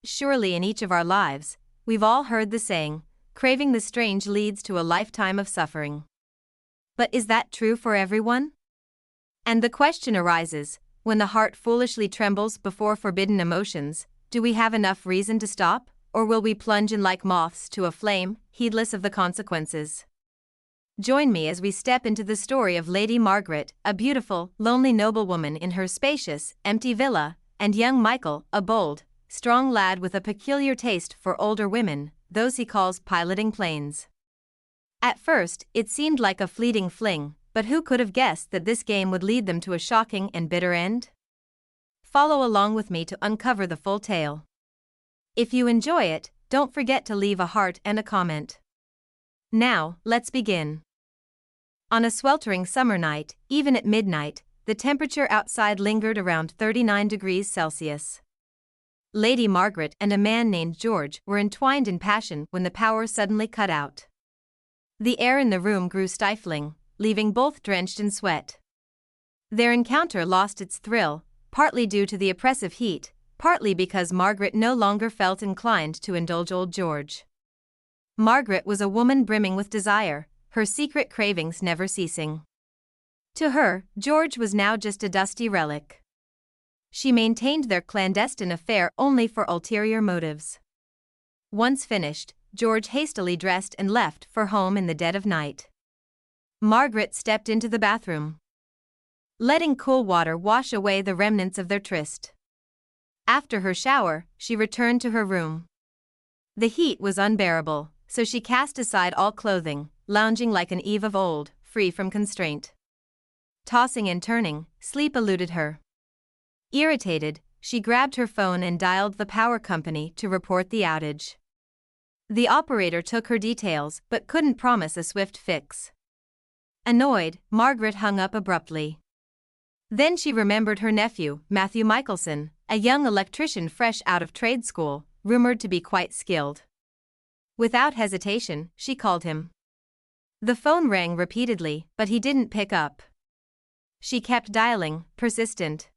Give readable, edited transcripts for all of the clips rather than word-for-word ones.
Surely in each of our lives, we've all heard the saying, craving the strange leads to a lifetime of suffering. But is that true for everyone? And the question arises, when the heart foolishly trembles before forbidden emotions, do we have enough reason to stop, or will we plunge in like moths to a flame, heedless of the consequences? Join me as we step into the story of Lady Margaret, a beautiful, lonely noblewoman in her spacious, empty villa, and young Michael, a bold, strong lad with a peculiar taste for older women, those he calls piloting planes. At first, it seemed like a fleeting fling, but who could have guessed that this game would lead them to a shocking and bitter end? Follow along with me to uncover the full tale. If you enjoy it, don't forget to leave a heart and a comment. Now, let's begin. On a sweltering summer night, even at midnight, the temperature outside lingered around 39 degrees Celsius. Lady Margaret and a man named George were entwined in passion when the power suddenly cut out. The air in the room grew stifling, leaving both drenched in sweat. Their encounter lost its thrill, partly due to the oppressive heat, partly because Margaret no longer felt inclined to indulge old George. Margaret was a woman brimming with desire, her secret cravings never ceasing. To her, George was now just a dusty relic. She maintained their clandestine affair only for ulterior motives. Once finished, George hastily dressed and left for home in the dead of night. Margaret stepped into the bathroom, letting cool water wash away the remnants of their tryst. After her shower, she returned to her room. The heat was unbearable, so she cast aside all clothing, lounging like an Eve of old, free from constraint. Tossing and turning, sleep eluded her. Irritated, she grabbed her phone and dialed the power company to report the outage. The operator took her details but couldn't promise a swift fix. Annoyed, Margaret hung up abruptly. Then she remembered her nephew, Matthew Michelson, a young electrician fresh out of trade school, rumored to be quite skilled. Without hesitation, she called him. The phone rang repeatedly, but he didn't pick up. She kept dialing, persistent.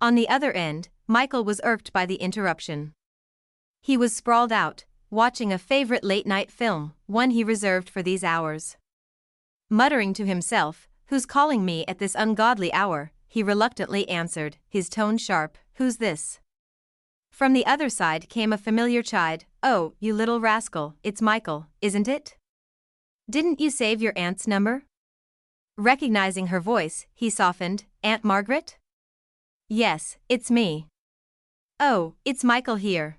On the other end, Michael was irked by the interruption. He was sprawled out, watching a favorite late-night film, one he reserved for these hours. Muttering to himself, "Who's calling me at this ungodly hour?" he reluctantly answered, his tone sharp, "Who's this?" From the other side came a familiar chide, "Oh, you little rascal, it's Michael, isn't it? Didn't you save your aunt's number?" Recognizing her voice, he softened, "Aunt Margaret?" "Yes, it's me." "Oh, it's Michael here."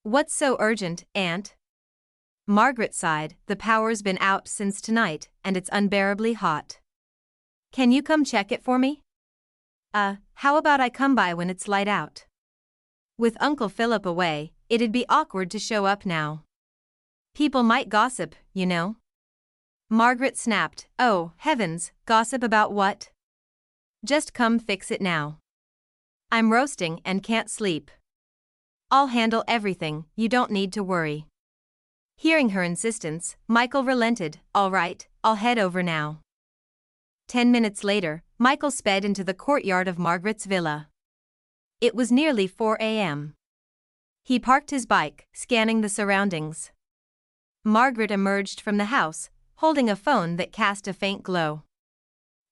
"What's so urgent, Aunt?" Margaret sighed, "The power's been out since tonight, and it's unbearably hot. Can you come check it for me?" How about I come by when it's light out?" With Uncle Philip away, it'd be awkward to show up now. People might gossip, you know. Margaret snapped, "Oh, heavens, gossip about what? Just come fix it now. I'm roasting and can't sleep. I'll handle everything, you don't need to worry." Hearing her insistence, Michael relented, "All right, I'll head over now." 10 minutes later, Michael sped into the courtyard of Margaret's villa. It was nearly 4 a.m. He parked his bike, scanning the surroundings. Margaret emerged from the house, holding a phone that cast a faint glow.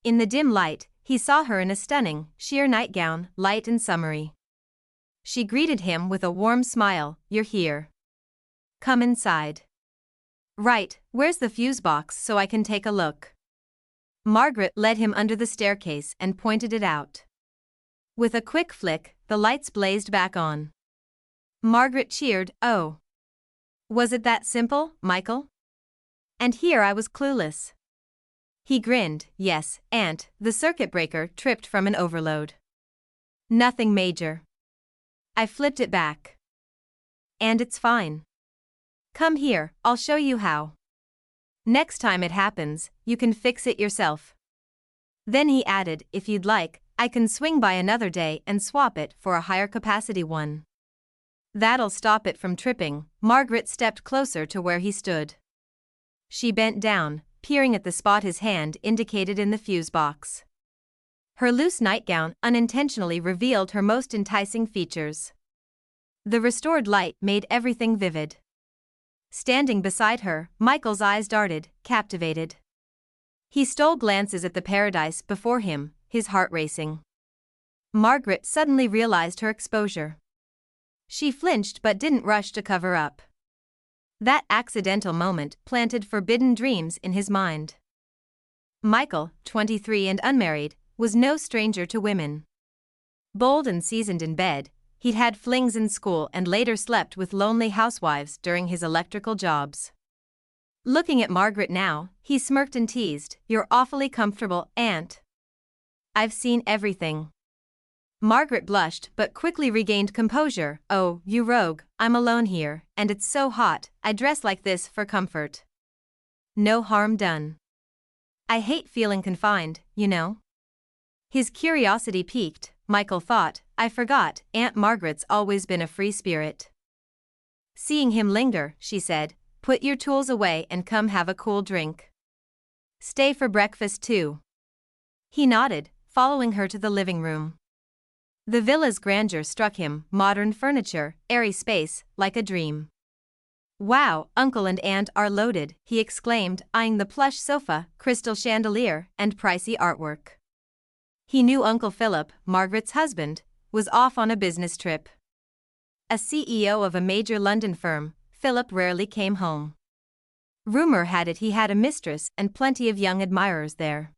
In the dim light, he saw her in a stunning, sheer nightgown, light and summery. She greeted him with a warm smile, "You're here. Come inside." "Right, where's the fuse box so I can take a look?" Margaret led him under the staircase and pointed it out. With a quick flick, the lights blazed back on. Margaret cheered, "Oh. Was it that simple, Michael? And here I was clueless." He grinned, "Yes, Aunt, the circuit breaker tripped from an overload. Nothing major. I flipped it back. And it's fine. Come here, I'll show you how. Next time it happens, you can fix it yourself." Then he added, "If you'd like, I can swing by another day and swap it for a higher capacity one." "That'll stop it from tripping." Margaret stepped closer to where he stood. She bent down, peering at the spot his hand indicated in the fuse box. Her loose nightgown unintentionally revealed her most enticing features. The restored light made everything vivid. Standing beside her, Michael's eyes darted, captivated. He stole glances at the paradise before him, his heart racing. Margaret suddenly realized her exposure. She flinched but didn't rush to cover up. That accidental moment planted forbidden dreams in his mind. Michael, 23 and unmarried, was no stranger to women. Bold and seasoned in bed, he'd had flings in school and later slept with lonely housewives during his electrical jobs. Looking at Margaret now, he smirked and teased, "You're awfully comfortable, Aunt. I've seen everything." Margaret blushed but quickly regained composure. "Oh, you rogue, I'm alone here, and it's so hot, I dress like this for comfort. No harm done. I hate feeling confined, you know." His curiosity piqued. Michael thought, "I forgot, Aunt Margaret's always been a free spirit." Seeing him linger, she said, "Put your tools away and come have a cool drink. Stay for breakfast too." He nodded, following her to the living room. The villa's grandeur struck him, modern furniture, airy space, like a dream. "Wow, Uncle and Aunt are loaded," he exclaimed, eyeing the plush sofa, crystal chandelier, and pricey artwork. He knew Uncle Philip, Margaret's husband, was off on a business trip. A CEO of a major London firm, Philip rarely came home. Rumor had it he had a mistress and plenty of young admirers there.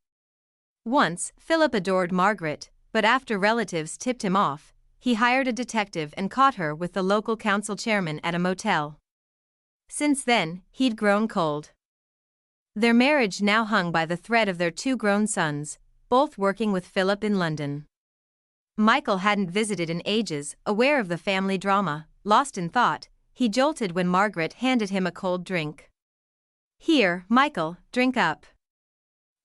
Once, Philip adored Margaret, but after relatives tipped him off, he hired a detective and caught her with the local council chairman at a motel. Since then, he'd grown cold. Their marriage now hung by the thread of their two grown sons, both working with Philip in London. Michael hadn't visited in ages, aware of the family drama. Lost in thought, he jolted when Margaret handed him a cold drink. "Here, Michael, drink up."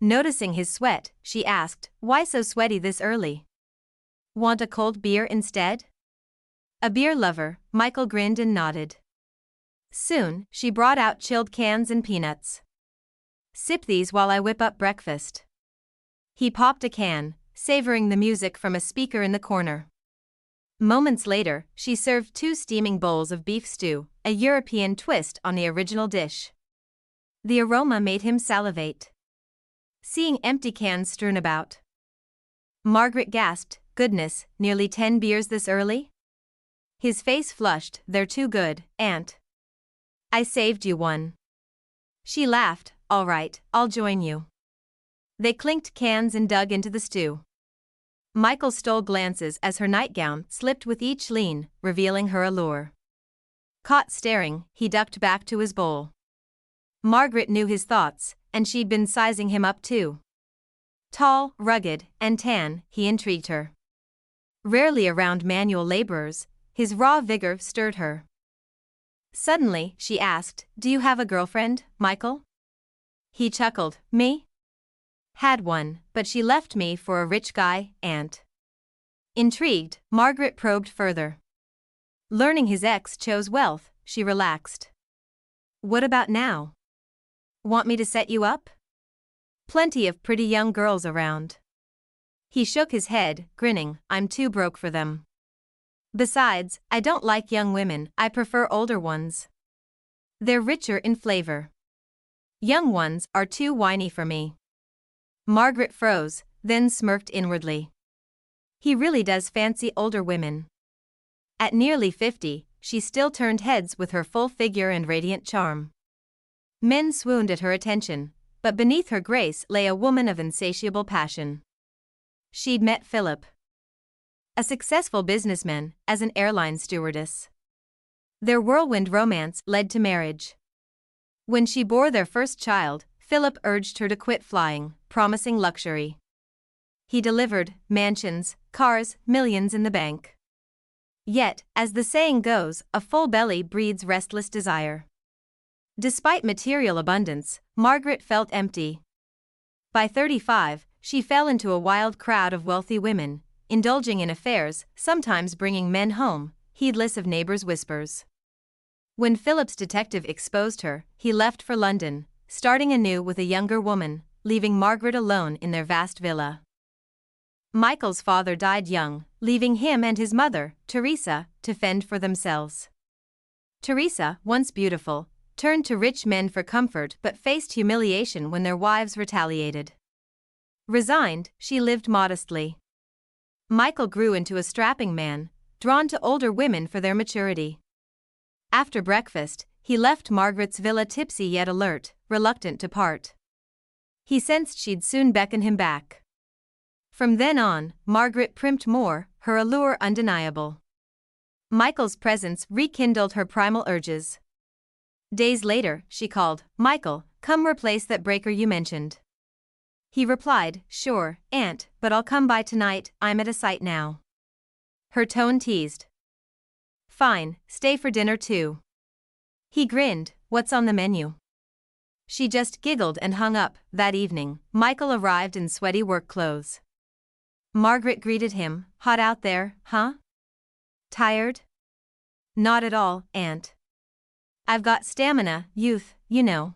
Noticing his sweat, she asked, "Why so sweaty this early? Want a cold beer instead?" A beer lover, Michael grinned and nodded. Soon, she brought out chilled cans and peanuts. "Sip these while I whip up breakfast." He popped a can, savoring the music from a speaker in the corner. Moments later, she served 2 steaming bowls of beef stew, a European twist on the original dish. The aroma made him salivate. Seeing empty cans strewn about, Margaret gasped, "Goodness, nearly 10 beers this early?" His face flushed. "They're too good, Aunt. I saved you one." She laughed. "All right, I'll join you." They clinked cans and dug into the stew. Michael stole glances as her nightgown slipped with each lean, revealing her allure. Caught staring, he ducked back to his bowl. Margaret knew his thoughts, and she'd been sizing him up too. Tall, rugged, and tan, he intrigued her. Rarely around manual laborers, his raw vigor stirred her. Suddenly, she asked, "Do you have a girlfriend, Michael?" He chuckled, "Me? Had one, but she left me for a rich guy, Aunt." Intrigued, Margaret probed further. Learning his ex chose wealth, she relaxed. "What about now? Want me to set you up? Plenty of pretty young girls around." He shook his head, grinning, "I'm too broke for them. Besides, I don't like young women, I prefer older ones. They're richer in flavor. Young ones are too whiny for me." Margaret froze, then smirked inwardly. He really does fancy older women. At nearly 50, she still turned heads with her full figure and radiant charm. Men swooned at her attention, but beneath her grace lay a woman of insatiable passion. She'd met Philip, a successful businessman, as an airline stewardess. Their whirlwind romance led to marriage. When she bore their first child, Philip urged her to quit flying, promising luxury. He delivered mansions, cars, millions in the bank. Yet, as the saying goes, a full belly breeds restless desire. Despite material abundance, Margaret felt empty. By 35, she fell into a wild crowd of wealthy women, indulging in affairs, sometimes bringing men home, heedless of neighbors' whispers. When Philip's detective exposed her, he left for London, starting anew with a younger woman, leaving Margaret alone in their vast villa. Michael's father died young, leaving him and his mother, Teresa, to fend for themselves. Teresa, once beautiful, turned to rich men for comfort but faced humiliation when their wives retaliated. Resigned, she lived modestly. Michael grew into a strapping man, drawn to older women for their maturity. After breakfast, he left Margaret's villa tipsy yet alert, reluctant to part. He sensed she'd soon beckon him back. From then on, Margaret primped more, her allure undeniable. Michael's presence rekindled her primal urges. Days later, she called, "Michael, come replace that breaker you mentioned." He replied, "Sure, Aunt, but I'll come by tonight, I'm at a site now." Her tone teased. "Fine, stay for dinner too." He grinned, "What's on the menu?" She just giggled and hung up. That evening, Michael arrived in sweaty work clothes. Margaret greeted him, "Hot out there, huh? Tired?" "Not at all, Aunt. I've got stamina, youth, you know."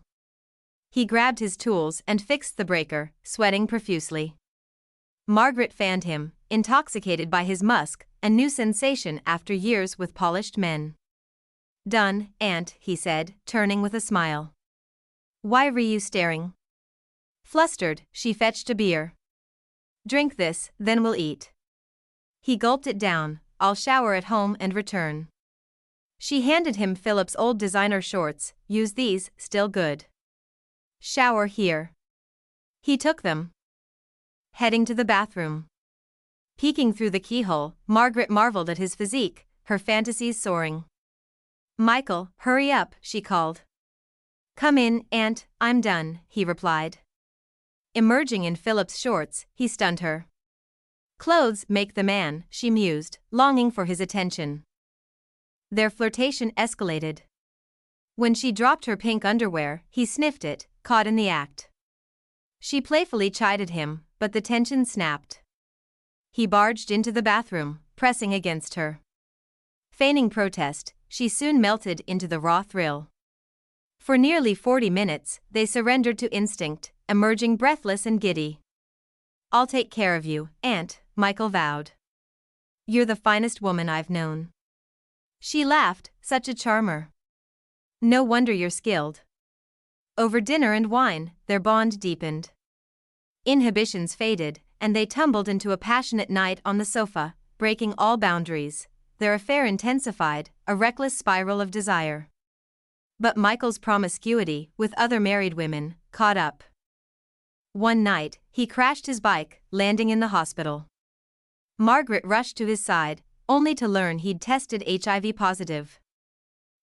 He grabbed his tools and fixed the breaker, sweating profusely. Margaret fanned him, intoxicated by his musk, a new sensation after years with polished men. "Done, Aunt," he said, turning with a smile. "Why were you staring?" Flustered, she fetched a beer. "Drink this, then we'll eat." He gulped it down. "I'll shower at home and return." She handed him Philip's old designer shorts. "Use these, still good." "Shower here." He took them. Heading to the bathroom. Peeking through the keyhole, Margaret marveled at his physique, her fantasies soaring. "Michael, hurry up," she called. "Come in, Aunt, I'm done," he replied. Emerging in Philip's shorts, he stunned her. "Clothes make the man," she mused, longing for his attention. Their flirtation escalated. When she dropped her pink underwear, he sniffed it, caught in the act. She playfully chided him, but the tension snapped. He barged into the bathroom, pressing against her. Feigning protest, she soon melted into the raw thrill. For nearly 40 minutes, they surrendered to instinct, emerging breathless and giddy. "I'll take care of you, Aunt," Michael vowed. "You're the finest woman I've known." She laughed, "Such a charmer. No wonder you're skilled." Over dinner and wine, their bond deepened. Inhibitions faded, and they tumbled into a passionate night on the sofa, breaking all boundaries. Their affair intensified, a reckless spiral of desire. But Michael's promiscuity, with other married women, caught up. One night, he crashed his bike, landing in the hospital. Margaret rushed to his side, only to learn he'd tested HIV positive.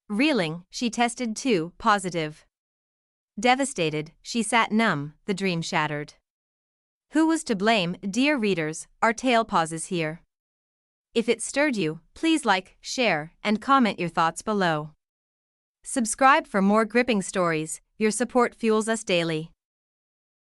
Reeling, she tested too, positive. Devastated, she sat numb, the dream shattered. Who was to blame? Dear readers, our tale pauses here. If it stirred you, please like, share, and comment your thoughts below. Subscribe for more gripping stories, your support fuels us daily.